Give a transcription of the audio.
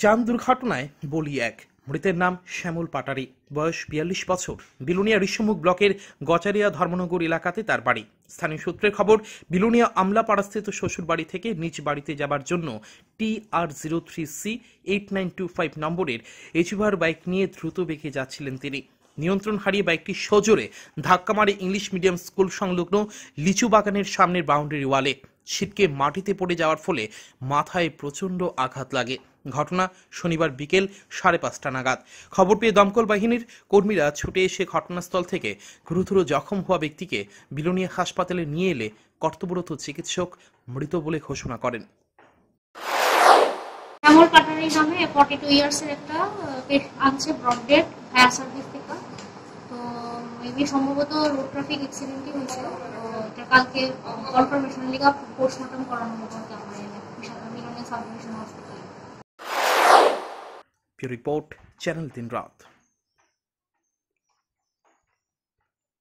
যান দুর্ঘটনায় বলি এক, মৃতের নাম শ্যামল পাটারি, বয়স ৪২ বছর। বিলুনিয়া ঋষ্যমুখ ব্লকের গচারিয়া ধর্মনগর এলাকাতে তার বাড়ি। স্থানীয় সূত্রের খবর, বিলুনিয়া আমলাপাড়াস্থিত শ্বশুর বাড়ি থেকে নিজ বাড়িতে যাবার জন্য TR03C8925 নম্বরের এচিভার বাইক নিয়ে দ্রুত বেগে যাচ্ছিলেন তিনি। নিয়ন্ত্রণ হারিয়ে বাইকটি সজোরে ধাক্কা মারে ইংলিশ মিডিয়াম স্কুল সংলগ্ন লিচু বাগানের সামনের বাউন্ডারি ওয়ালে। ছিটকে মাটিতে পড়ে যাওয়ার ফলে মাথায় প্রচণ্ড আঘাত লাগে। ঘটনা শনিবার বিকেল 5:30 নাগাদ। খবর পেয়ে দমকল বাহিনীর কর্মীরা ছুটে এসে ঘটনাস্থল থেকে গুরুতর জখম হওয়া ব্যক্তিকে বিলোনিয়া হাসপাতালে নিয়ে এলে কর্তব্যরত চিকিৎসক মৃত বলে ঘোষণা করেন। শ্যামল পাটারি নামে 42 ইয়ার্সের একটা আনছে ব্রডডেড ফায়ার সার্ভিস থেকে। তো মেবি সম্ভবত রোড ট্রাফিক অ্যাক্সিডেন্টই হয়েছে। তো এটা কালকে কনফার্মেশন লিগা পোস্টমর্টম করানো হবে বিলোনিয়া সাব ডিভিশন হসপিটালে। রিপোর্ট চ্যানেল 3 রাত।